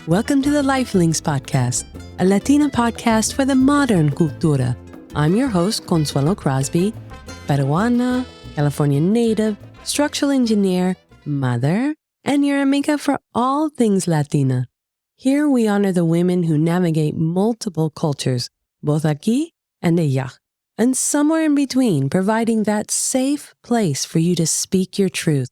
Welcome to the Life Lnxx podcast, a Latina podcast for the modern Cultura. I'm your host, Consuelo Crosby, Peruana, California native, structural engineer, mother, and your amiga for all things Latina. Here we honor the women who navigate multiple cultures, both aquí and allá, and somewhere in between, providing that safe place for you to speak your truth,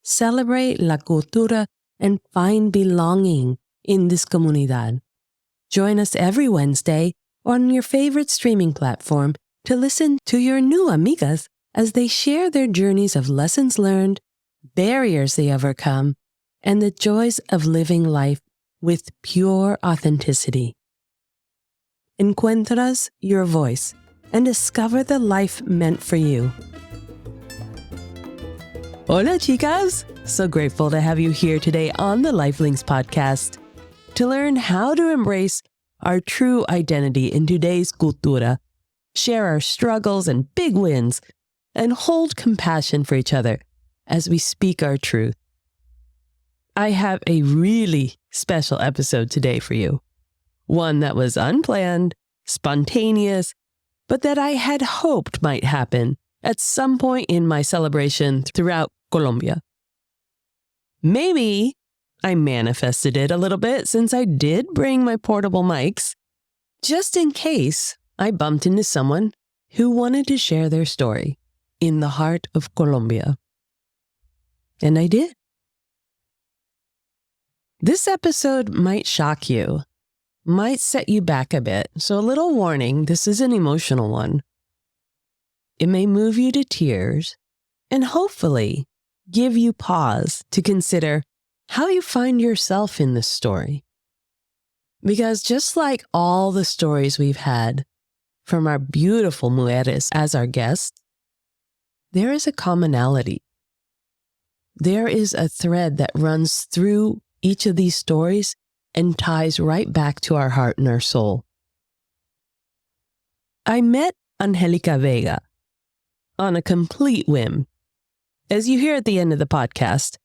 celebrate la cultura, and find belonging in this comunidad. Join us every Wednesday on your favorite streaming platform to listen to your new amigas as they share their journeys of lessons learned, barriers they overcome, and the joys of living life with pure authenticity. Encuentras your voice and discover the life meant for you. Hola, chicas! So grateful to have you here today on the Life Lnxx podcast to learn how to embrace our true identity in today's cultura, share our struggles and big wins, and hold compassion for each other as we speak our truth. I have a really special episode today for you. One that was unplanned, spontaneous, but that I had hoped might happen at some point in my celebration throughout Colombia. Maybe I manifested it a little bit since I did bring my portable mics, just in case I bumped into someone who wanted to share their story in the heart of Colombia. And I did. This episode might shock you, might set you back a bit, so a little warning, this is an emotional one. It may move you to tears and hopefully give you pause to consider how you find yourself in this story. Because just like all the stories we've had from our beautiful mujeres as our guests, there is a commonality. There is a thread that runs through each of these stories and ties right back to our heart and our soul. I met Angelika Vega on a complete whim. As you hear at the end of the podcast,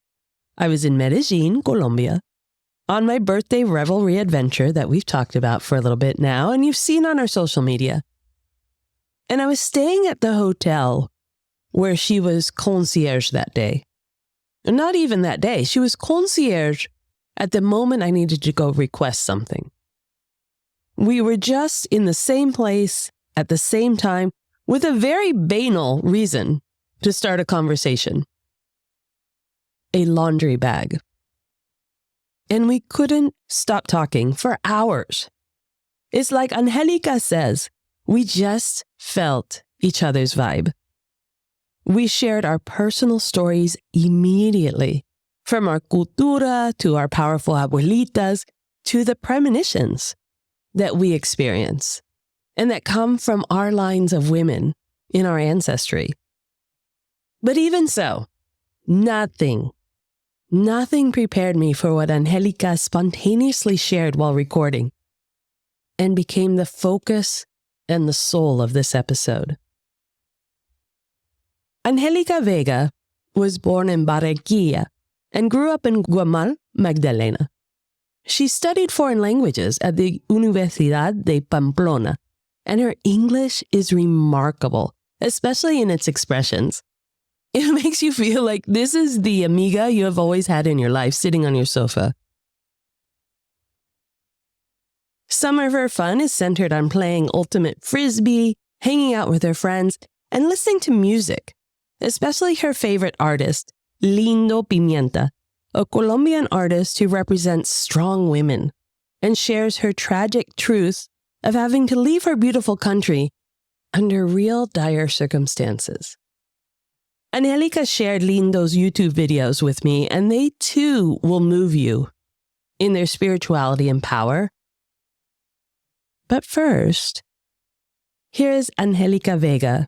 I was in Medellin, Colombia, on my birthday revelry adventure that we've talked about for a little bit now, and you've seen on our social media. And I was staying at the hotel where she was concierge that day. And not even that day. She was concierge at the moment I needed to go request something. We were just in the same place at the same time with a very banal reason to start a conversation. A laundry bag. And we couldn't stop talking for hours. It's like Angelika says, we just felt each other's vibe. We shared our personal stories immediately, from our cultura to our powerful abuelitas to the premonitions that we experience and that come from our lines of women in our ancestry. But even so, nothing prepared me for what Angelika spontaneously shared while recording and became the focus and the soul of this episode. Angelika Vega was born in Barranquilla and grew up in Guamal, Magdalena. She studied foreign languages at the Universidad de Pamplona, and her English is remarkable, especially in its expressions. It makes you feel like this is the amiga you have always had in your life sitting on your sofa. Some of her fun is centered on playing ultimate frisbee, hanging out with her friends, and listening to music, especially her favorite artist, Lindo Pimienta, a Colombian artist who represents strong women and shares her tragic truth of having to leave her beautiful country under real dire circumstances. Angelika shared Lindo's YouTube videos with me, and they too will move you in their spirituality and power. But first, here is Angelika Vega,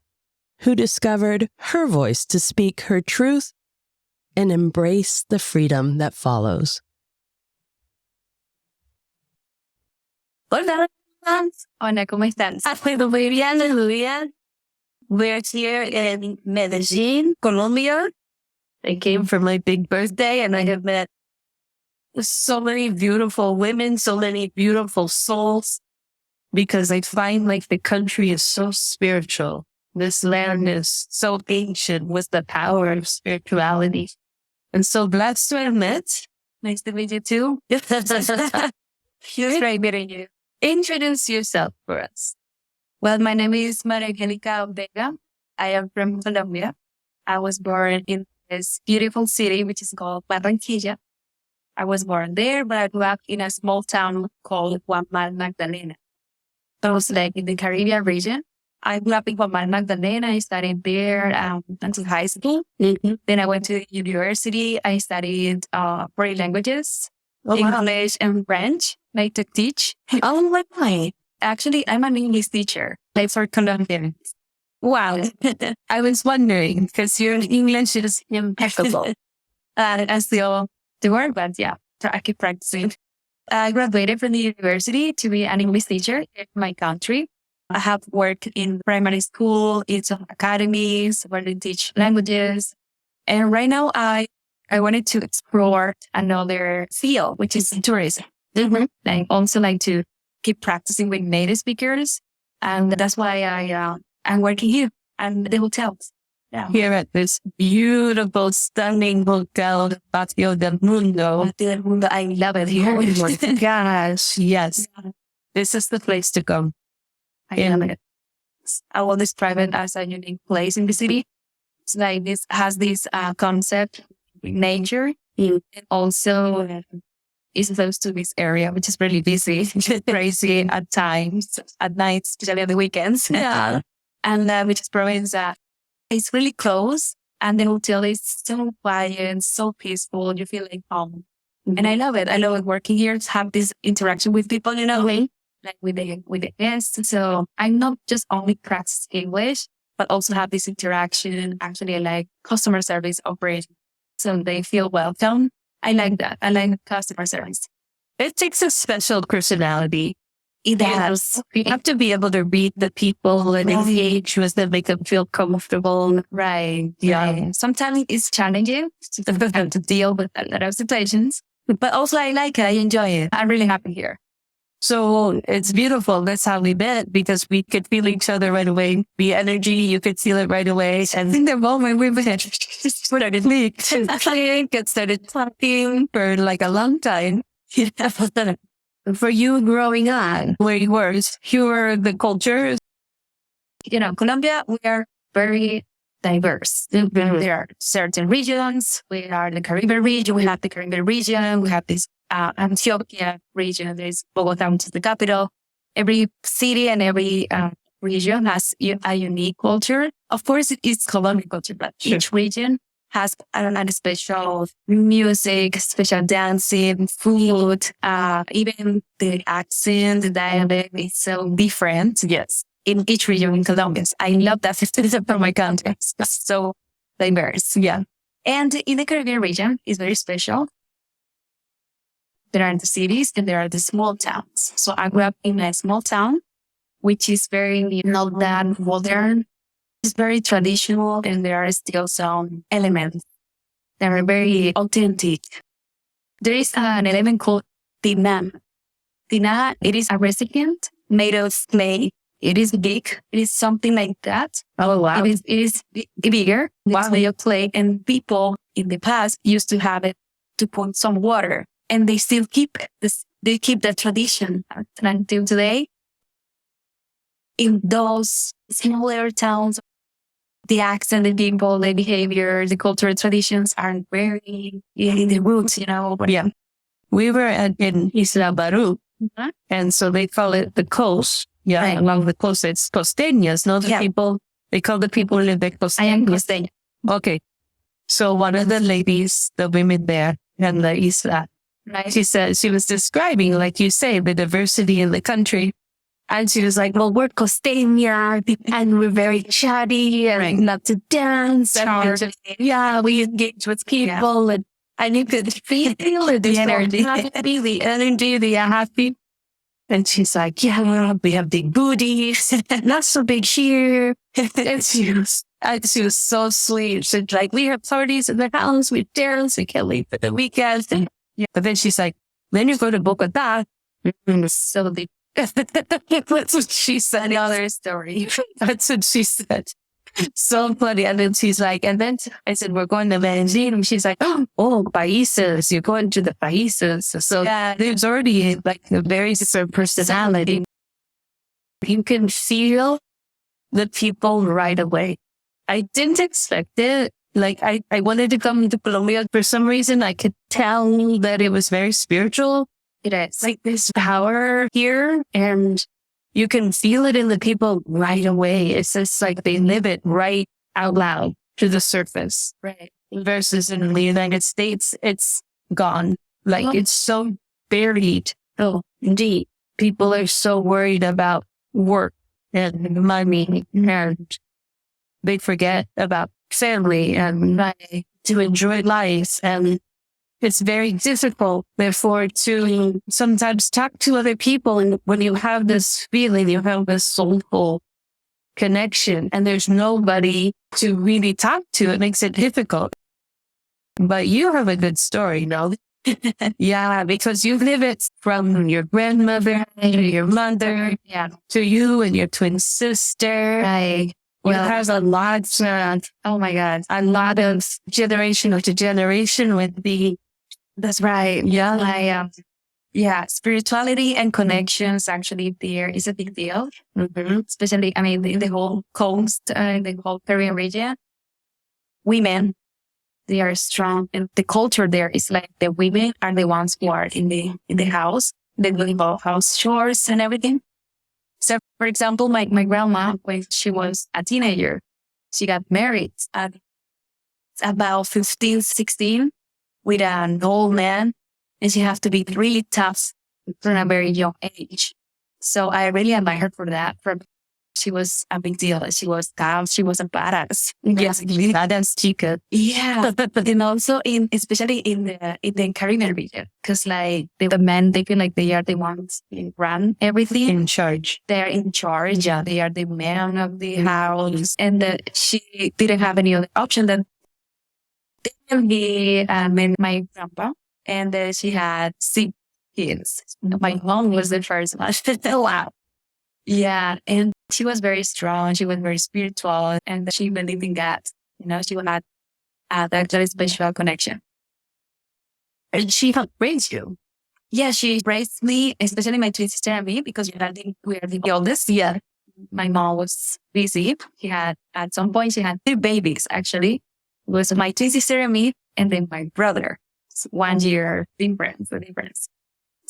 who discovered her voice to speak her truth and embrace the freedom that follows. Hola, hola, ¿cómo están? Muy bien, muy bien. We're here in Medellin, Colombia. I came for my big birthday and I have met so many beautiful women, so many beautiful souls, because I find like the country is so spiritual. This land is so ancient with the power of spirituality. And so glad to have met. Nice to meet you too. It's great meeting you. Introduce yourself for us. Well, my name is Angelika Vega. I am from Colombia. I was born in this beautiful city, which is called Barranquilla. I was born there, but I grew up in a small town called Magdalena. That was like in the Caribbean region. I grew up in Magdalena. I studied there until high school. Mm-hmm. Then I went to university. I studied foreign languages, English and French, like to teach. Oh, my God. Actually, I'm an English teacher, like for Colombians. Wow. I was wondering, because your English is impeccable. I still do work, but yeah, I keep practicing. I graduated from the university to be an English teacher in my country. I have worked in primary school, in some academies where they teach languages. And right now I wanted to explore another field, which is tourism. Mm-hmm. I also like to keep practicing with native speakers. And that's why I'm working here and the hotels. Yeah. Here at this beautiful, stunning hotel, Patio del Mundo. Patio del Mundo. I love it here. Oh my gosh, yes. This is the place to come. I love it. I will describe it as a unique place in the city. It's like this has this concept with nature. And also is close to this area, which is really busy, crazy at times, at night, especially on the weekends. Yeah. And which is province it's really close, and the hotel is so quiet, so peaceful. You feel like home. Mm-hmm. And I love it. I love it working here to have this interaction with people, like with the guests. So I'm not just only practice English, but also have this interaction. Actually, I like customer service operation. So they feel welcome. I like that. I like customer service. It takes a special personality. It does. You have to be able to read the people and engage with them, make them feel comfortable. Right. Yeah. Right. Sometimes it's challenging to deal with a lot of situations, but also I like it. I enjoy it. I'm really happy here. So it's beautiful. That's how we met, because we could feel each other right away. The energy, you could feel it right away. And in the moment we met, started started talking for like a long time. For you growing up where you were the culture. Colombia, we are very diverse. Mm-hmm. There are certain regions. We are the Caribbean region. We have the Caribbean region. We have this Antioquia region. There's Bogotá, which is the capital. Every city and every region has a unique culture. Of course, it is Colombian culture, but each region has a special music, special dancing, food, even the accent, the dialect is so different. Yes. In each region in Colombia. I love that for my country. It's so diverse. Yeah. And in the Caribbean region, it's very special. There are the cities and there are the small towns. So I grew up in a small town, which is very not that modern. It's very traditional, and there are still some elements that are very authentic. There is an element called tina. Tina, it is a recipient made of clay. It is big. It is something like that. Oh, wow. It is bigger. Wow. It's made of clay, and people in the past used to have it to put some water, and they still keep this. They keep that tradition until today. In those smaller towns, the accent, the people, the behavior, the cultural traditions are very in the roots, But yeah, we were in Isla Baru, and so they call it the coast. Yeah, right. Along the coast, it's costeños, not the people. They call the people in the costeños. I am costeña. Okay, so one of the ladies, the women there in the Isla, right. She said she was describing, like you say, the diversity in the country. And she was like, well, we're costeña and we're very chatty and love to dance. Yeah, we engage with people and you could feel the energy, the happy. And she's like, yeah, we have big booties, not so big here. And she was so sweet. She's like, we have parties in the house, we dance, we can't leave for the weekend. Yeah. But then she's like, then you go to Bogota. So the that's what she said. Another story. That's what she said. So funny. And then she's like, and then I said, we're going to Medellin. And she's like, oh, países. You're going to the países. So yeah, there's already like a very different personality. You can feel the people right away. I didn't expect it. Like I wanted to come to Colombia for some reason. I could tell that it was very spiritual. It is like this power here, and you can feel it in the people right away. It's just like they live it right out loud to the surface. Right. Versus in the United States, it's gone. Like it's so buried. Oh, indeed. People are so worried about work and money, and they forget about family and to enjoy life. And it's very difficult, therefore, to sometimes talk to other people. And when you have this feeling, you have this soulful connection, and there's nobody to really talk to, it makes it difficult. But you have a good story, no? Yeah, because you live it from your grandmother to your mother, to you and your twin sister. Right. Well, it has a lot, oh my God, a lot of generation to generation with the, that's right. Yeah. Spirituality and connections actually there is a big deal. Mm-hmm. Especially, I mean, in the whole coast, the whole Caribbean region, women, they are strong, and the culture there is like the women are the ones who are in the house. They do all house chores and everything. So, for example, my grandma, when she was a teenager, she got married at about 15, 16 with an old man, and she has to be really tough from a very young age. So I really admire her for that. She was a big deal. She was tough. She was a badass. Yes, badass chica. Yeah, and also especially in the Caribbean region, because like the men, they feel like they are the ones who run everything. In charge. They are in charge. Yeah, they are the man of the house, and she didn't have any other option than he met my grandpa, and she had 6 kids. My mom was the first one. Wow. Yeah, and she was very strong. She was very spiritual, and she believed in God. You know, she had that very special connection. And she helped raise you. Yeah, she raised me, especially my twin sister and me, because we are the oldest. Yeah, my mom was busy. At some point, she had 2 babies, actually. It was my twin sister and me, and then my brother. It's 1 year difference.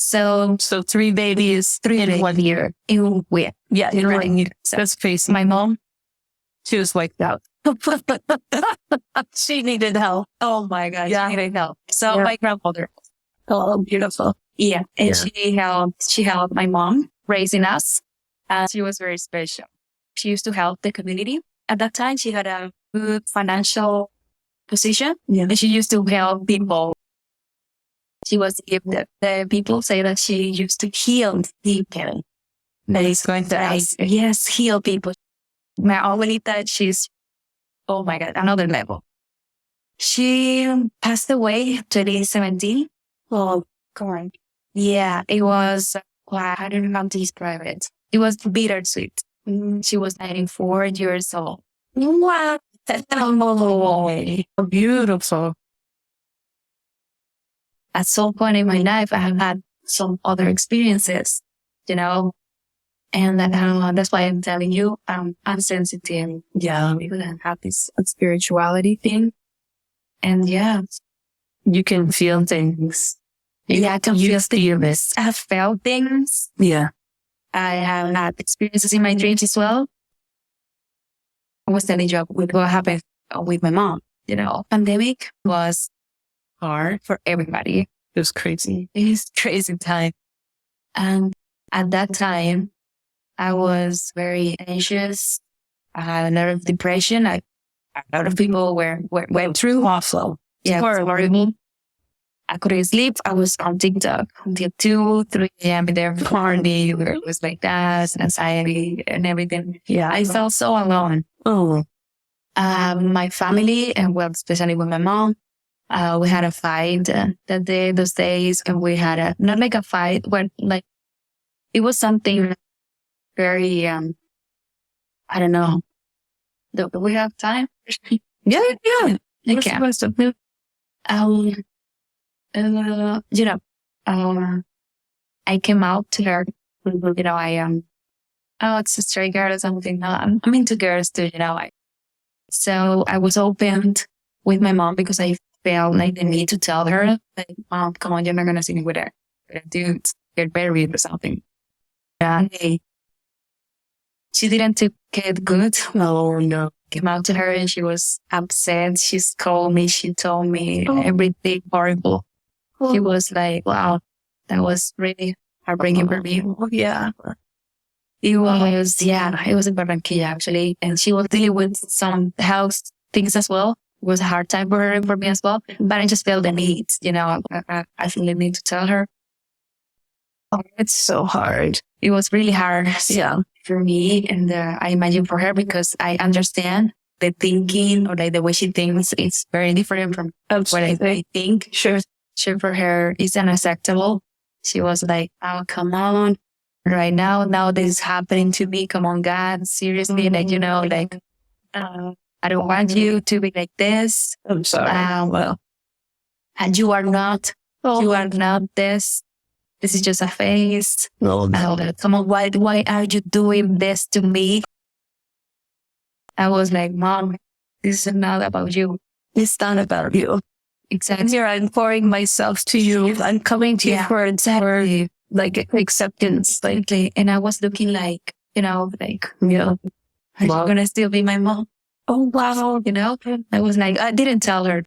So 3 babies, 3 in 1 year. In 1 year. So let's face my mom, she was wiped out. She needed help. Oh my God. Yeah. She needed help. So my grandmother. Oh, beautiful. Yeah. And she helped my mom raising us. And she was very special. She used to help the community. At that time, she had a good financial position. Yeah. And she used to help people. She was gifted. The people say that she used to heal people. That is going to ask. Yes, heal people. My abuelita, she's, oh my God, another level. She passed away 2017. Oh, correct. Yeah, it was, I don't know how to describe it. It was bittersweet. She was 94 years old. Wow. Oh, beautiful. At some point in my life, I have had some other experiences, you know, and that's why I'm telling you, I'm sensitive. Yeah. Because I have this spirituality thing. And yeah, you can feel things. Yeah, I can feel things. I have felt things. Yeah. I have had experiences in my dreams as well. I was telling you with what happened with my mom, you know, pandemic was hard for everybody. It was crazy. It was crazy time. And at that time, I was very anxious. I had a lot of depression. A lot of people went through awful. Yeah, horrible. I couldn't sleep. I was on TikTok until 2, 3 a.m. there party where it was like that, anxiety and everything. Yeah, I felt so alone. Oh. My family, and well, especially with my mom, We had a fight those days, and we had not like a fight, but like it was something very, I don't know. Do we have time? Yeah. Okay. You know, I came out to her. You know, I am. Oh, it's a stray girl or something. No, I'm into girls too. You know, so I was opened with my mom because I felt like the need to tell her, like, Mom, come on, you're not gonna see me with a dude, get married or something. Yeah, she didn't take it good. Oh, no. Came out to her and she was upset. She called me. She told me everything horrible. She was like, wow, that was really heartbreaking for me. Yeah. It was in Barranquilla actually. And she was dealing with some health things as well. It was a hard time for her and for me as well. But I just felt the need, you know, I feel the need to tell her. Oh, it's so hard. It was really hard. Yeah. For me, and I imagine for her, because I understand the thinking or like the way she thinks is very different from what I think. Sure. For her, it's unacceptable. She was like, oh, come on. Right now this is happening to me. Come on, God, seriously. Like, you know, like, I don't want you to be like this. I'm sorry. And you are not this. This is just a phase. No. Come on, why are you doing this to me? I was like, Mom, this is not about you. It's not about you. Exactly. Here I'm pouring myself to you. I'm coming to you for like acceptance. Like, and I was looking like, you know, like, are you gonna still be my mom? Oh, wow. You know, I was like, I didn't tell her.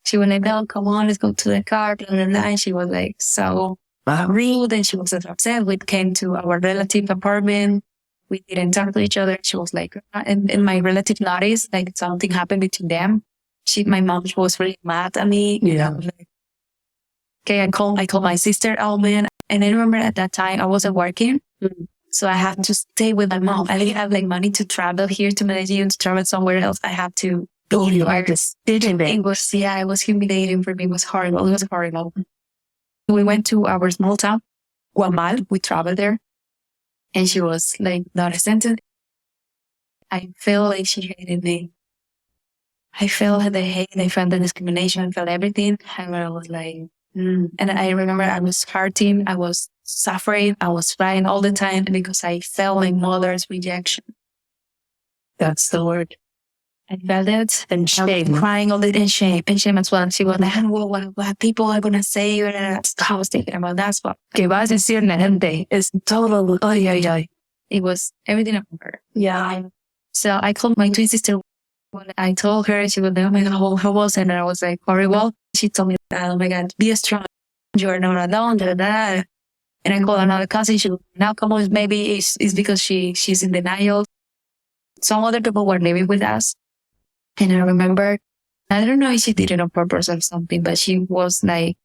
She was like, no, come on, let's go to the car. Blah, blah, blah. And she was like, so rude. And she was so upset. We came to our relative apartment. We didn't talk to each other. She was like, and my relative noticed like something happened between them. My mom was really mad at me. Yeah. Like, okay, I called my sister, Alvin. And I remember at that time I wasn't working. Mm-hmm. So I had to stay with my mom. I didn't have like money to travel here to Medellin, to travel somewhere else. I had to go here. It was humiliating for me. It was horrible. We went to our small town, Guamal. We traveled there. And she was like, not a sentence. I felt like she hated me. I felt the hate. I felt the discrimination. I felt everything. And I was like, And I remember I was hurting. I was suffering. I was crying all the time because I felt my mother's rejection. That's the word. I felt it. And shame. I was crying all the time. And shame as well. She was like, what people are going to say? I was thinking about that. Que vas a decir la gente is total. It was everything about her. Yeah. So I called my twin sister. When I told her, she was like, oh my God, how was it? And I was like, horrible. She told me, oh my God, be strong. You are not alone. And I called another cousin. She was like, now come on, maybe it's because she's in denial. Some other people were living with us. And I remember, I don't know if she did it on purpose or something, but she was like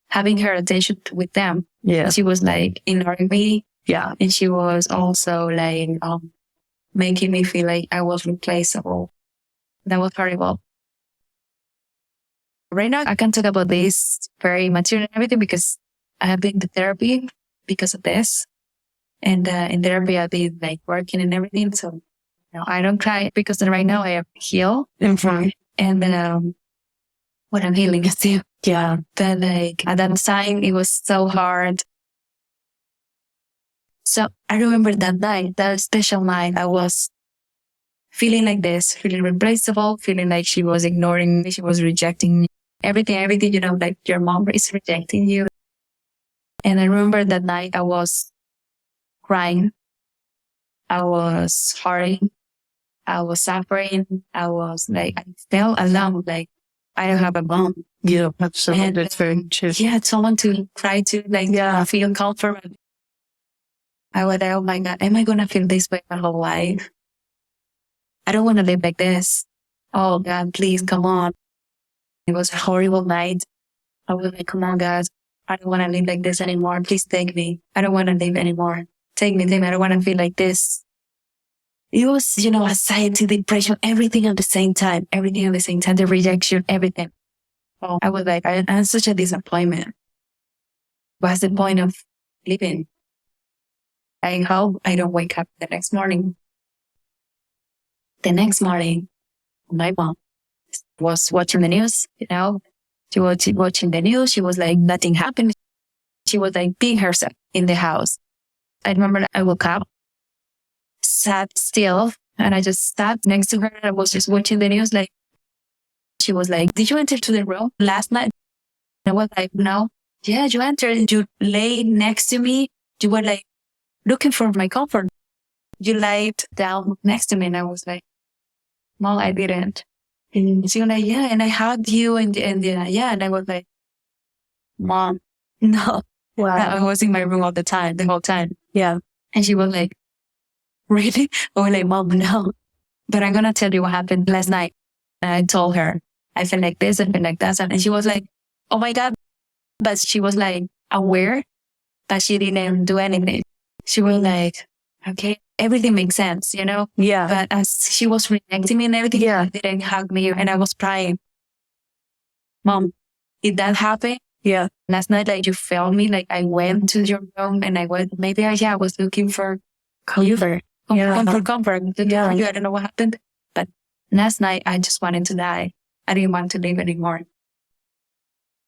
having her attention with them. Yeah. She was like ignoring me. Yeah. And she was also like, making me feel like I was replaceable. That was horrible. Right now, I can talk about this very mature and everything because I have been to therapy because of this. And in therapy, I've been like working and everything. So I don't cry because right now I am healed. Mm-hmm. And then when I'm healing still. Yeah. But like at that time, it was so hard. So I remember that night, that special night, I was feeling like this, feeling replaceable, feeling like she was ignoring me, she was rejecting me. Everything, you know, like your mom is rejecting you. And I remember that night I was crying. I was hurting. I was suffering. I was like, I felt alone, like I don't have a mom. Yeah, absolutely. That's very true. Yeah, someone to try to like feel comfortable. I was like, oh my God, am I going to feel this way my whole life? I don't want to live like this. Oh God, please come on. It was a horrible night. I was like, come on, God. I don't want to live like this anymore. Please take me. I don't want to live anymore. Take me. I don't want to feel like this. it was, anxiety, depression, everything at the same time, the rejection, everything. Oh, I was like, I'm such a disappointment. What's the point of living? I hope I don't wake up the next morning. The next morning, my mom was watching the news, she was watching the news. She was like, nothing happened. She was like being herself in the house. I remember I woke up, sat still, and I just sat next to her. I was just watching the news. Like, she was like, did you enter to the room last night? I was like, no. Yeah, you entered and you lay next to me. You were like looking for my comfort. You laid down next to me, and I was like, Mom, I didn't. And she was like, yeah, and I hugged you, and yeah, and I was like, Mom, no. Wow. I was in my room all the time, the whole time. Yeah. And she was like, really? I was like, Mom, no. But I'm going to tell you what happened last night. And I told her, I felt like this, I felt like that. And she was like, oh my God. But she was like aware, but she didn't do anything. She was like, okay, everything makes sense, Yeah. But as she was reacting and everything, Yeah. she didn't hug me, and I was crying. Mom, did that happen? Yeah. Last night, like, you felt me, like I went to your room and I was looking for comfort. Comfort. Yeah. I don't know what happened. But last night, I just wanted to die. I didn't want to live anymore.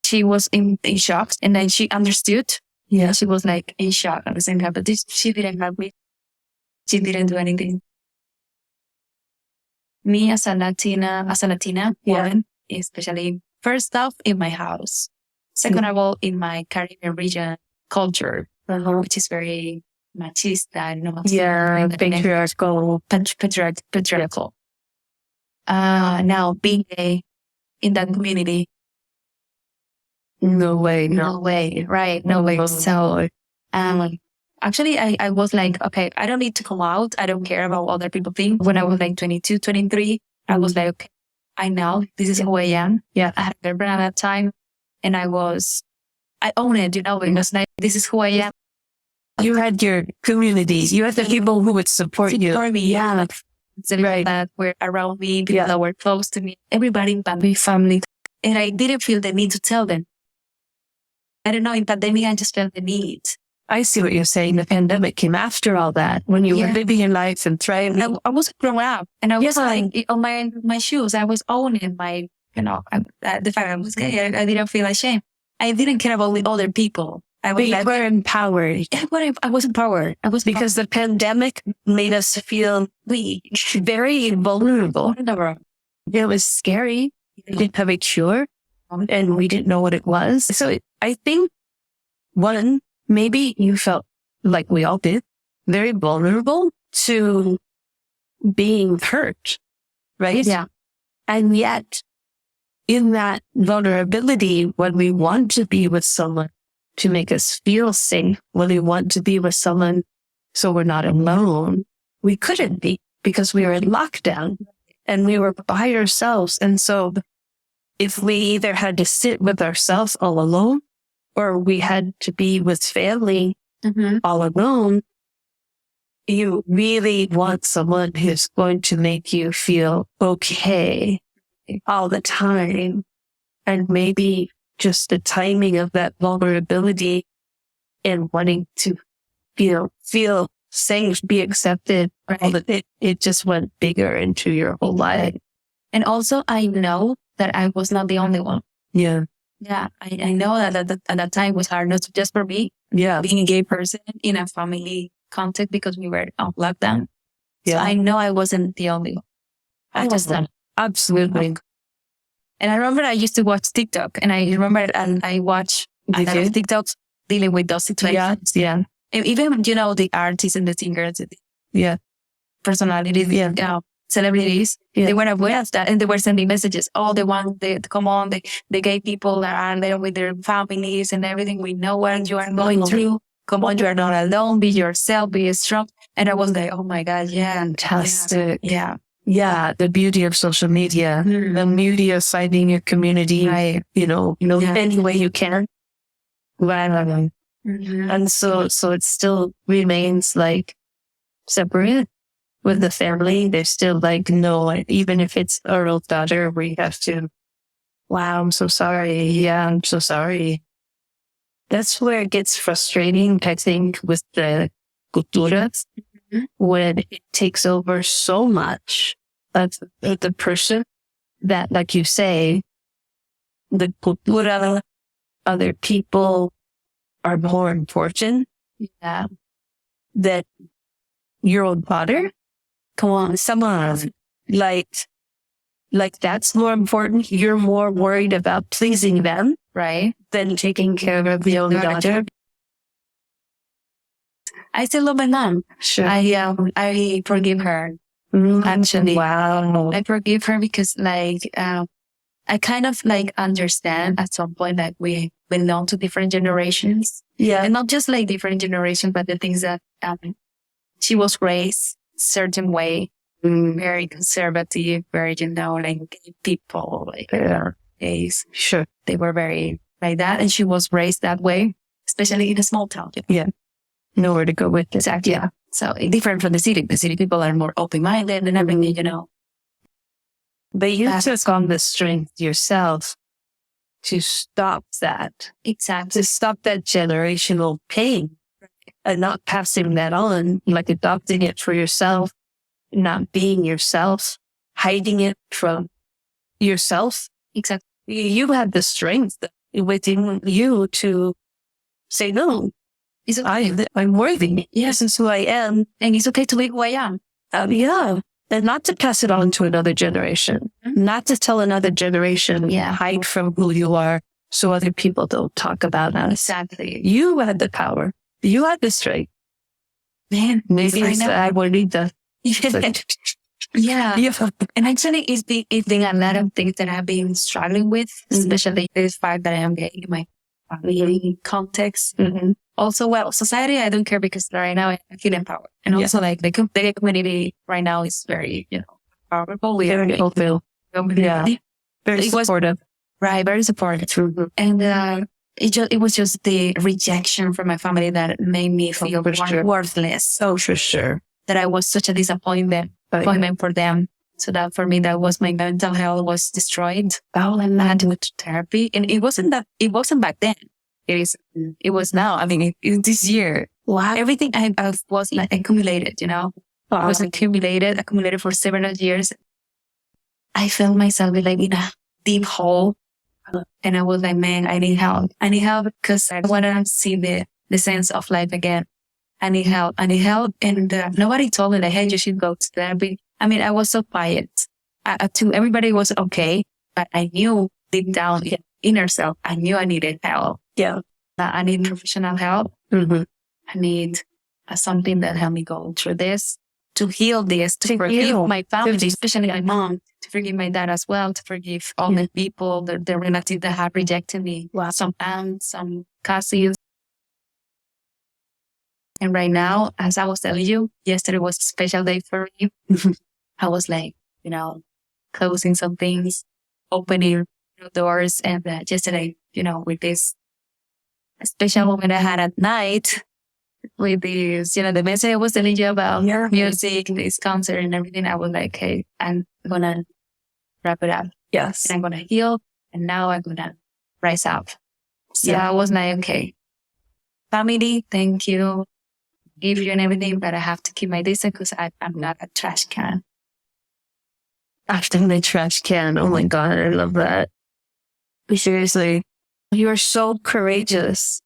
She was in shock, and then she understood. Yeah. She was like in shock at the same time, but she didn't help me. She didn't do anything. Me as a Latina woman, especially first off in my house, second of all in my Caribbean region culture, which is very machista, patriarchal. Now being gay in that community, No way. right? No way. So, actually, I was like, okay, I don't need to come out. I don't care about what other people think. When I was like 22, 23, I was like, okay, I know this is who I am. Yeah. I had a girlfriend at that time, and I own it, because like, this is who I am. You had your communities. You had the people who would support you. For me, Yeah. Right. That were around me, people that were close to me, everybody in my family. And I didn't feel the need to tell them. I don't know, in pandemic, I just felt the need. I see what you're saying. The pandemic came after all that, when you were living your life and thriving. I was grown up, and I was like on my shoes. I was owning my, the fact I was gay. I didn't feel ashamed. I didn't care about the other people. We were empowered. I was empowered. Because the pandemic made us feel very vulnerable. It was scary. We didn't have a cure, and we didn't know what it was. So I think, one, maybe you felt like we all did, very vulnerable to being hurt, right? Yeah. And yet, in that vulnerability, when we want to be with someone to make us feel safe, when we want to be with someone so we're not alone, we couldn't be because we were in lockdown and we were by ourselves. And so if we either had to sit with ourselves all alone, or we had to be with family all alone, you really want someone who's going to make you feel okay all the time. And maybe just the timing of that vulnerability and wanting to feel safe, be accepted, all that it just went bigger into your whole life. And also, I know that I was not the only one. Yeah. Yeah, I know that at that time was hard, not just for me, being a gay person in a family context, because we were on lockdown. Yeah. So I know I wasn't the only one. Absolutely. And I remember I used to watch TikTok, and I remember I watched TikToks dealing with those situations. Yeah. And even, the artists and the singers, personalities, celebrities, they were aware of that, and they were sending messages. Oh, come on, the gay people are there with their families and everything. We know what you are going through. Come on, you are not alone. Be yourself, be strong. And I was like, oh my God, fantastic. Yeah. Yeah, the beauty of social media, the beauty of finding your community, any way you can. And so it still remains like separate. with the family. They're still like, no, even if it's our old daughter, we have to, wow, I'm so sorry. Yeah, I'm so sorry. That's where it gets frustrating, I think, with the cultura, when it takes over so much of the person that, like you say, the cultura, other people are more important than your own daughter. Come on, someone like that's more important. You're more worried about pleasing them, right, than taking care of your own daughter. I still love my mom. Sure. I forgive her. Actually, wow. I forgive her because I kind of understand at some point that we belong to different generations. Yeah. And not just different generations, but the things that she was raised certain way, very conservative, very, people her days. Sure. They were very like that. And she was raised that way, especially in a small town. Yeah. Nowhere to go with it. Exactly. Yeah. So different from the city. The city people are more open-minded and everything, But you took on the strength yourself to stop that. Exactly. To stop that generational pain and not passing that on, like adopting it for yourself, not being yourself, hiding it from yourself. Exactly. You had the strength within you to say, no, I'm worthy. Yes. This is who I am. And it's okay to be who I am. Yeah. And not to pass it on to another generation, not to tell another generation, hide from who you are so other people don't talk about us. Exactly. You had the power. You had the strength. Man, maybe it's I will need that. Yeah. And actually, it's been a lot of things that I've been struggling with, especially this fact that I am getting in my family context. Also, society, I don't care because right now I feel empowered. And also, the community right now is very, powerful. We are fulfilled. Very supportive. Right, very supportive. And it was just the rejection from my family that made me feel worthless. Oh, for sure. That I was such a disappointment for them. So that for me, that was my mental health was destroyed. I had to go to therapy. And it wasn't back then. It was now. I mean, this year. Wow. Everything I was accumulated, I was accumulated for several years. I felt myself in a deep hole. And I was like, man, I need help. I need help because I want to see the sense of life again. I need help. And nobody told me hey, you should go to therapy. I mean, I was so quiet. Everybody was okay, but I knew deep down inner self, I knew I needed help. Yeah. I need professional help. I need something that helped me go through this, to heal this, to forgive my family, especially my mom, to forgive my dad as well, to forgive all the people, the relatives that have rejected me. Wow. Some aunts, some cousins. And right now, as I was telling you, yesterday was a special day for me. I was closing some things, opening doors. And yesterday, with this special moment I had at night, with this, the message I was telling you about music, this concert and everything, I was like, hey, I'm going to wrap it up. Yes. And I'm going to heal. And now I'm going to rise up. So I was like, okay, family, thank you. Give you and everything, but I have to keep my distance because I'm not a trash can. After the trash can. Oh my God, I love that. Seriously, you are so courageous.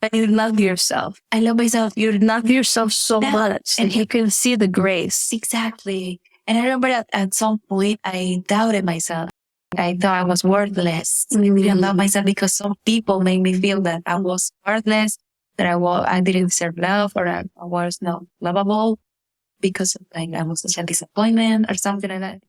And you love yourself. I love myself. You love yourself so much. And you can see the grace. Exactly. And I remember at some point, I doubted myself. I thought I was worthless. I didn't love myself because some people made me feel that I was worthless, that I didn't deserve love, or I was not lovable because I was such a disappointment or something like that.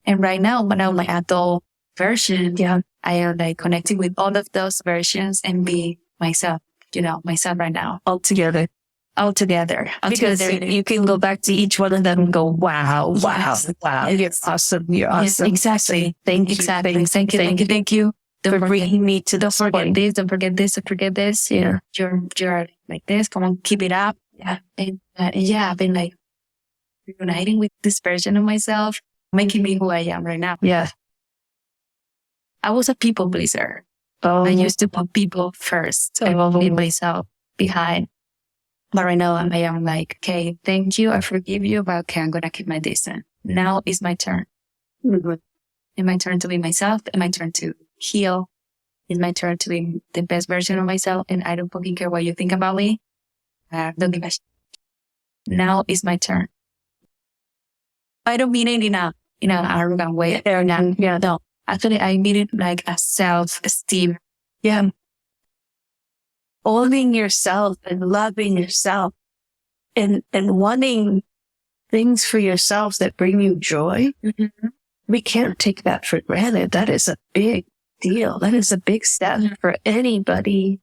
And right now, when I'm adult version, I am connecting with all of those versions and be myself, myself right now. All together. Because you can go back to each one of them and go, wow. Yes. Wow. You're awesome. Yes, exactly. Thank you. Thank you. For bringing me to the Don't forget this. Don't forget this. Yeah. You're like this. Come on, keep it up. Yeah. And yeah, I've been like reuniting with this version of myself, making me who I am right now. Yeah. I was a people pleaser. Oh, I used to put people first and leave myself behind. But right now I am like, okay, thank you. I forgive you, but okay, I'm going to keep my distance. Now is my turn. mm-hmm. It's my turn to be myself. It's my turn to heal. It's my turn to be the best version of myself. And I don't fucking care what you think about me. Don't give a shit. Now is my turn. I don't mean it in an arrogant way. Yeah. No, actually, I mean it like a self-esteem. Yeah. Owning yourself and loving yourself and wanting things for yourselves that bring you joy. Mm-hmm. We can't take that for granted. That is a big deal. That is a big step for anybody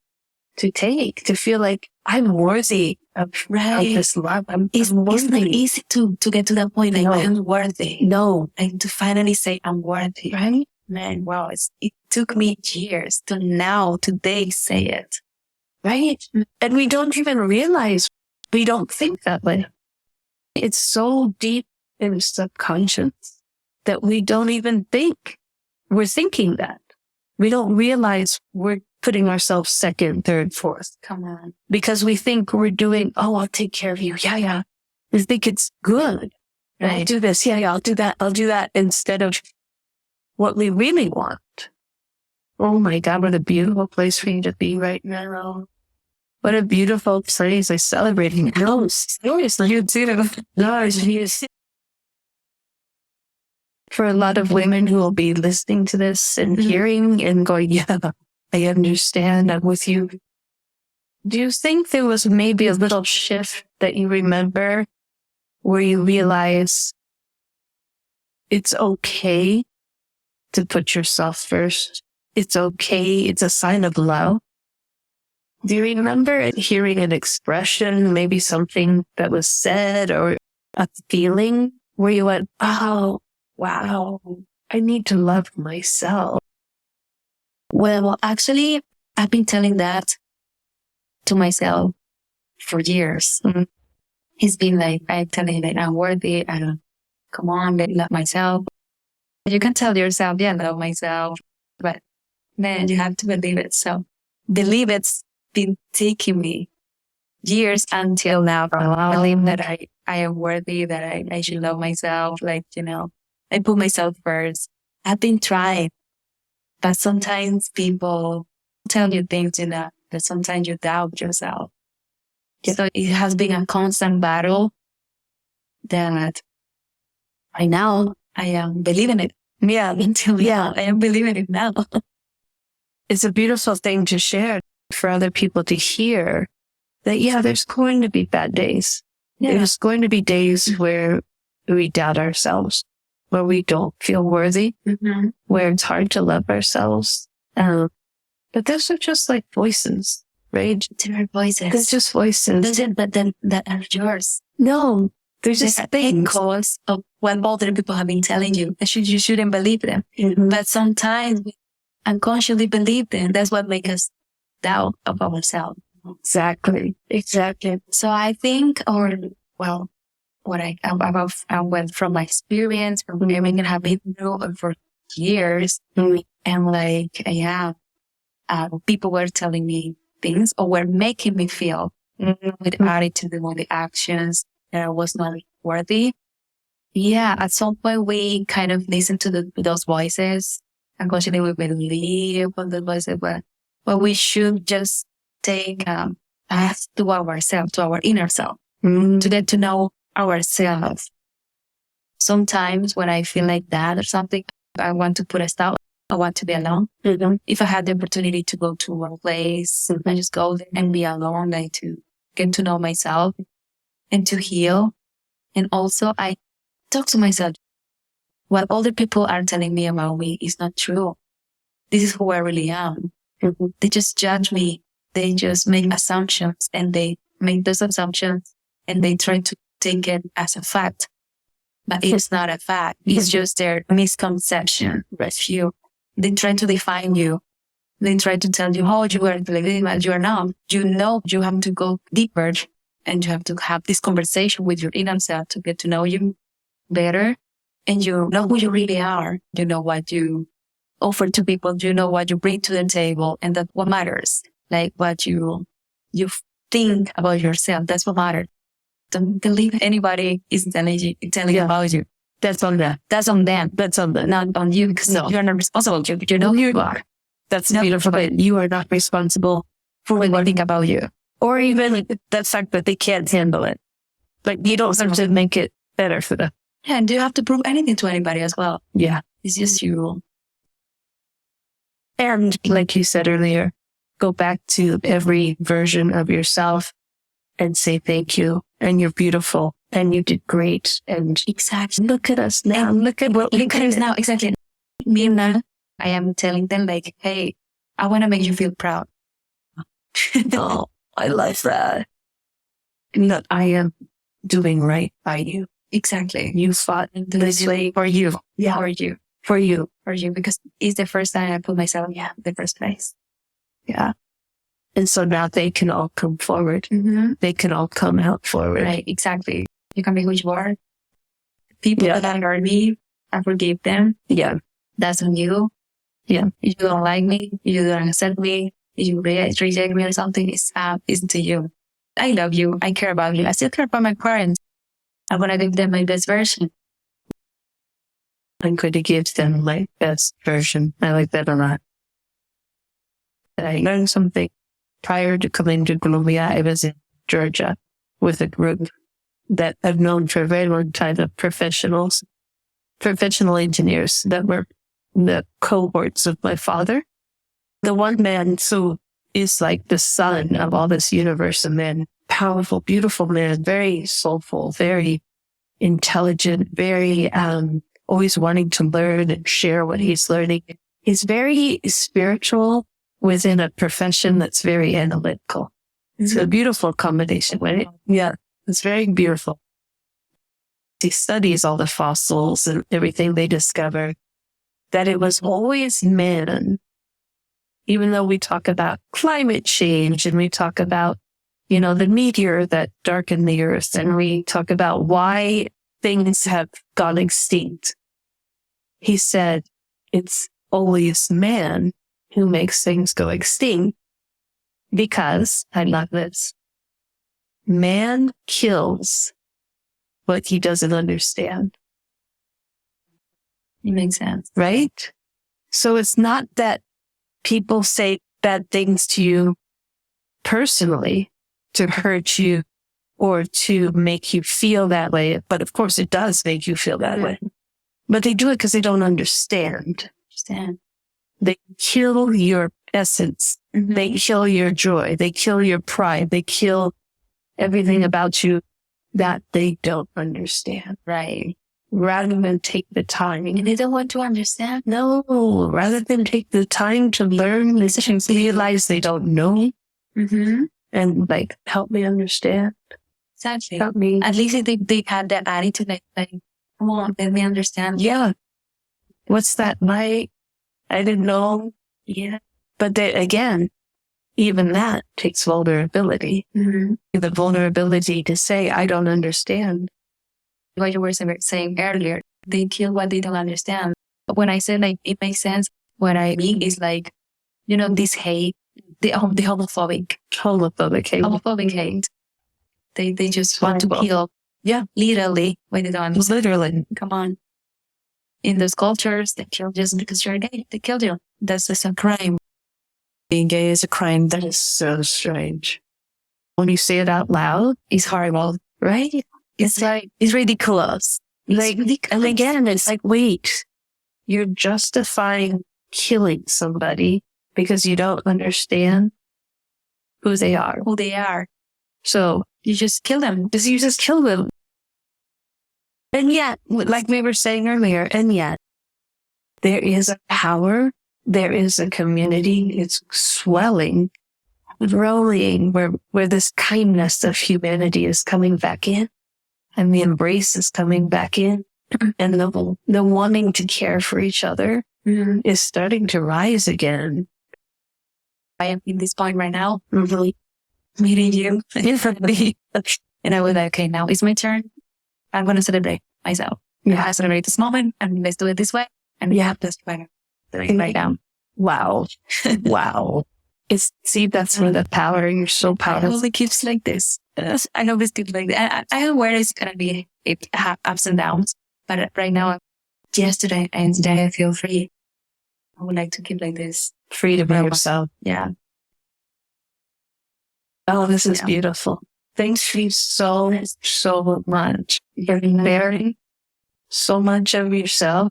to take, to feel like I'm worthy of this love. It's not easy to get to that point. Like, I'm worthy. No. And to finally say I'm worthy. Right? Man, wow. It took me years to now, today, say it. Right? And we don't even realize we don't think that way. It's so deep in the subconscious that we don't even think we're thinking that. We don't realize we're putting ourselves second, third, fourth. Come on. Because we think we're doing, oh, I'll take care of you. Yeah. We think it's good. Right. I'll do this. Yeah, I'll do that. I'll do that instead of what we really want. Oh my God, what a beautiful place for you to be right now. What a beautiful place. I'm celebrating. No, seriously, you too. No, for a lot of women who will be listening to this and hearing and going, yeah, I understand. I'm with you. Do you think there was maybe a little shift that you remember where you realize it's okay to put yourself first? It's okay. It's a sign of love. Do you remember hearing an expression, maybe something that was said or a feeling where you went, oh, wow, I need to love myself? Well, actually, I've been telling that to myself for years. Mm-hmm. It's been like, I'm telling that I'm worthy. I don't, come on, I love myself. You can tell yourself, yeah, I love myself. But man, you have to believe it. So believe it's been taking me years until now. I believe that I am worthy, that I should love myself. Like, I put myself first. I've been trying, but sometimes people tell you things, that sometimes you doubt yourself. Yeah. So it has been a constant battle that right now I am believing it. Yeah. I am believing it now. It's a beautiful thing to share for other people to hear that, yeah, there's going to be bad days. Yeah. There's going to be days where we doubt ourselves, where we don't feel worthy, where it's hard to love ourselves. But those are just like voices, right? They're voices. It's just voices. But then that are yours. No, they're just things. Because of what other people have been telling you. You shouldn't believe them. Mm-hmm. But sometimes we unconsciously believe them. That's what makes us doubt about ourselves. Exactly. So I think, what I went from my experience, from everything that I've been through for years, and like, people were telling me things or were making me feel with attitude and with the actions that I was not worthy. Yeah, at some point we kind of listen to those voices. Unfortunately, we believe on the voices, but we should just take us to ourselves, to our inner self, to get to know ourselves. Sometimes when I feel like that or something, I want to put a stop. I want to be alone. If I had the opportunity to go to a place, I just go there and be alone, like to get to know myself and to heal. And also I talk to myself. What other people are telling me about me is not true. This is who I really am. They just judge me. They just make assumptions, and they make those assumptions and they try to take it as a fact. But it's not a fact. It's just their misconception. They try to define you. They try to tell you, oh, you are like this, but you are not. You know, you have to go deeper and you have to have this conversation with your inner self to get to know you better. And you know who you really are. You know what you offer to people. You know what you bring to the table, and that's what matters. Like what you think about yourself. That's what matters. Don't believe anybody is telling about you. That's on them. That's on them. That's on them. Not on you, because you're not responsible. You know who you are. That's beautiful. But you are not responsible for what they think about you. Or even the fact that they can't handle it. Like you don't have to make it better for them. Yeah, and do you have to prove anything to anybody as well? Yeah. It's just you. And like you said earlier, go back to every version of yourself and say thank you. And you're beautiful. And you did great. And Exactly. look at us now. Look at what we Look at us now. Exactly. Me now, I am telling them like, hey, I want to make you feel proud. Oh, I love that. And that I am doing right by you. Exactly. You fought this way for you. Yeah. For you. For you. For you. Because it's the first time I put myself in the first place. Yeah. And so now they can all come forward. Mm-hmm. They can all come out forward. Right. Exactly. You can be who you are. People that hurt me, I forgive them. Yeah. That's on you. Yeah. If you don't like me, you don't accept me, if you reject me or something, it's to you. I love you. I care about you. I still care about my parents. I want to give them my best version. I'm going to give them my best version. I like that a lot. I learned something prior to coming to Colombia. I was in Georgia with a group that I've known for a very long time of professional engineers that were the cohorts of my father. The one man who is like the sun of all this universe, a man, powerful, beautiful man, very soulful, very intelligent, very always wanting to learn and share what he's learning. He's very spiritual within a profession that's very analytical. It's a beautiful combination, right? Yeah, it's very beautiful. He studies all the fossils and everything they discover, that it was always man. Even though we talk about climate change and we talk about, the meteor that darkened the earth, and we talk about why things have gone extinct. He said it's always man who makes things go extinct because, I love this, man kills what he doesn't understand. It makes sense. Right? So it's not that people say bad things to you personally to hurt you or to make you feel that way. But of course it does make you feel that way. But they do it because they don't understand. They kill your essence. Mm-hmm. They kill your joy. They kill your pride. They kill everything about you that they don't understand. Right. Rather than take the time. And they don't want to understand. No, rather than take the time to learn, listen, realize they don't know. Mm-hmm. And help me understand. Exactly. Help me. At least if they had that attitude, like, come on, let me understand. Yeah. What's that like? I didn't know. Yeah. But again, even that takes vulnerability. Mm-hmm. The vulnerability to say, I don't understand. What you were saying earlier, they kill what they don't understand. But when I say it makes sense, what I mean is this hate, the homophobic hate. They just want to kill. Yeah. Literally, when they don't understand. Literally. Come on. In those cultures, they kill just because you're gay. They killed you. That's just a crime. Being gay is a crime. That is so strange. When you say it out loud, it's horrible, right? It's ridiculous. And again, it's wait, you're justifying killing somebody because you don't understand who they are. So you just kill them. You just kill them. And yet, like we were saying earlier, there is a power, there is a community, it's swelling, growing, where this kindness of humanity is coming back in, and the embrace is coming back in, and the wanting to care for each other is starting to rise again. I am in this point right now. Mm-hmm. meeting you differently. And I was like, okay, now it's my turn. I'm going to celebrate myself. Yeah, I celebrate this moment and let's do it this way. And we have this right now. Wow. Wow. See, that's where the power, you're so powerful. It keeps like this. I know this keeps like that. I know where it's going to be ups and downs. But right now, yesterday and today, I feel free. I would like to keep like this. Free to be yourself. Yeah. Oh, this is beautiful. Thank you so much. You're bearing so much of yourself.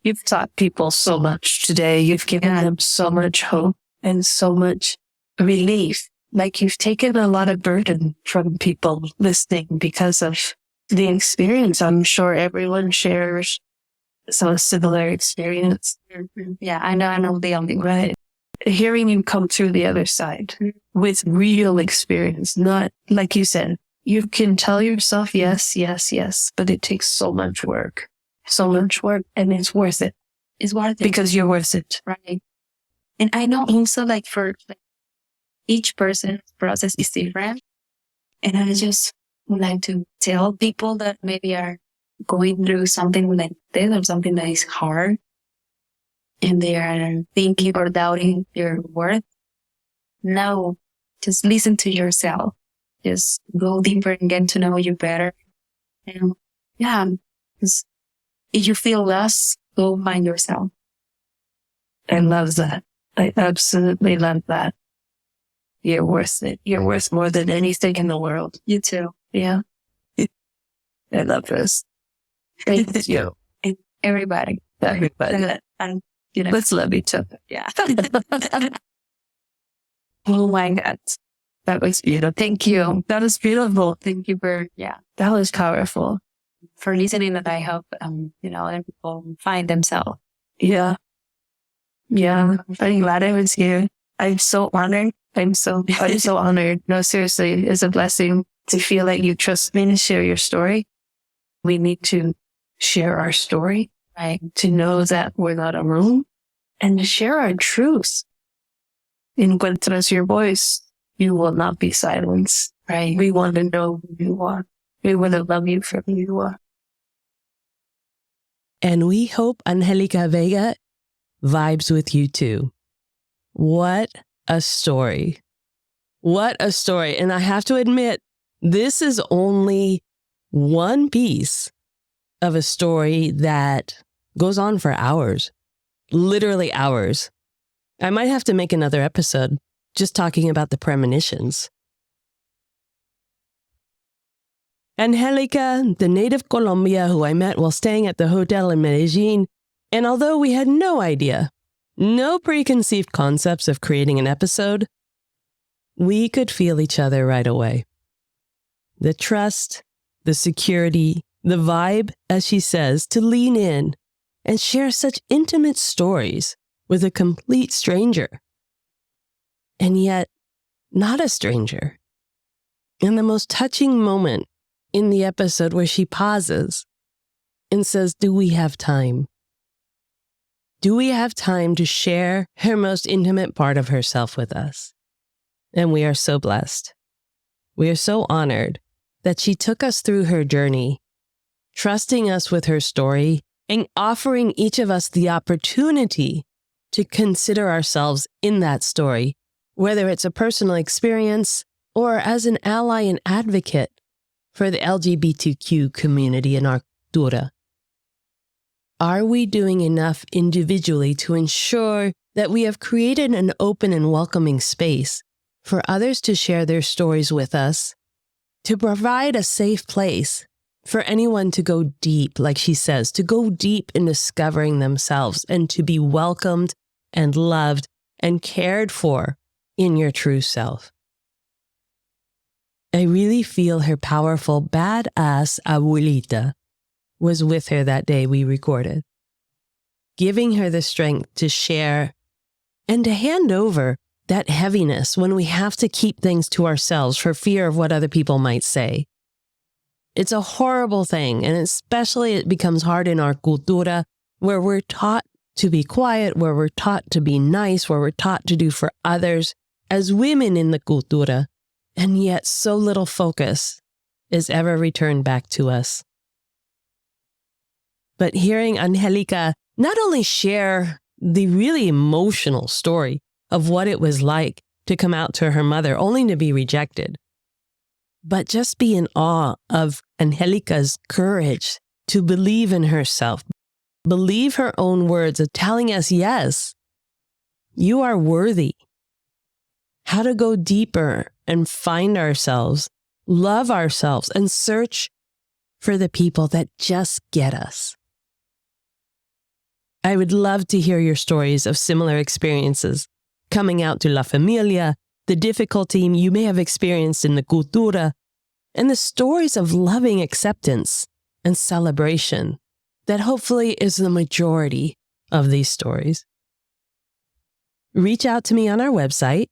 You've taught people so much today. You've given them so much hope and so much relief. Like you've taken a lot of burden from people listening because of the experience. I'm sure everyone shares some similar experience. Yeah, I know I'm not the only one. Right. Hearing you come through the other side with real experience, not like you said, you can tell yourself yes, yes, yes, but it takes so much work, and it's worth it. It's worth it. Because you're worth it. Right. And I know also like for each person's process is different. And I just would like to tell people that maybe are going through something like this or something that is hard and they are thinking or doubting their worth. No, just listen to yourself. Just go deeper and get to know you better. And just, if you feel lost, go find yourself. I love that. I absolutely love that. You're worth it. You're worth more than anything in the world. You too. Yeah. I love this. Thank you. And everybody. And, let's love each other. Yeah. Oh my God. That was beautiful. Thank you. That was beautiful. Thank you for, that was powerful. For listening, that I hope, and people find themselves. Yeah. Yeah. I'm glad I was here. I'm so honored. I'm so honored. No, seriously, it's a blessing to feel like you trust me to share your story. We need to share our story, right? To know that we're not alone and to share our truths. Encuentras your voice. You will not be silenced, right? We want to know who you are. We want to love you for who you are. And we hope Angelika Vega vibes with you too. What a story. What a story. And I have to admit, this is only one piece of a story that goes on for hours, literally hours. I might have to make another episode just talking about the premonitions. Angelika, the native Colombia who I met while staying at the hotel in Medellin, and although we had no idea, no preconceived concepts of creating an episode, we could feel each other right away. The trust, the security, the vibe, as she says, to lean in and share such intimate stories with a complete stranger. And yet, not a stranger. And the most touching moment in the episode where she pauses and says, do we have time? Do we have time to share her most intimate part of herself with us? And we are so blessed. We are so honored that she took us through her journey, trusting us with her story and offering each of us the opportunity to consider ourselves in that story, whether it's a personal experience or as an ally and advocate for the LGBTQ community in our Cultura. Are we doing enough individually to ensure that we have created an open and welcoming space for others to share their stories with us, to provide a safe place for anyone to go deep, like she says, to go deep in discovering themselves and to be welcomed and loved and cared for in your true self? I really feel her powerful, badass abuelita was with her that day we recorded, giving her the strength to share and to hand over that heaviness when we have to keep things to ourselves for fear of what other people might say. It's a horrible thing, and especially it becomes hard in our cultura, where we're taught to be quiet, where we're taught to be nice, where we're taught to do for others. As women in the cultura, and yet so little focus is ever returned back to us. But hearing Angelika not only share the really emotional story of what it was like to come out to her mother only to be rejected, but just be in awe of Angelika's courage to believe in herself, believe her own words of telling us, yes, you are worthy. How to go deeper and find ourselves, love ourselves, and search for the people that just get us. I would love to hear your stories of similar experiences, coming out to La Familia, the difficulty you may have experienced in the Cultura, and the stories of loving acceptance and celebration that hopefully is the majority of these stories. Reach out to me on our website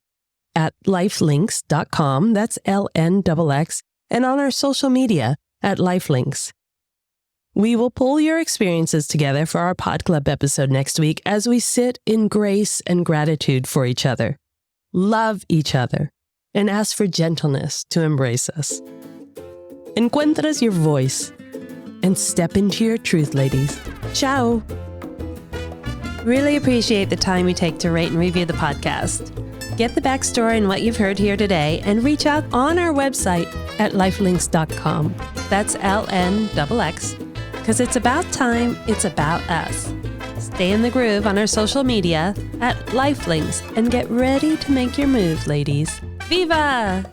at lifelnx.com, that's LNXX, and on our social media at Life Lnxx. We will pull your experiences together for our Pod Club episode next week as we sit in grace and gratitude for each other, love each other, and ask for gentleness to embrace us. Encuentras your voice and step into your truth, ladies. Ciao! Really appreciate the time you take to rate and review the podcast. Get the backstory and what you've heard here today and reach out on our website at lifelnx.com. That's LNXX, because it's about time, it's about us. Stay in the groove on our social media at Life Lnxx and get ready to make your move, ladies. Viva!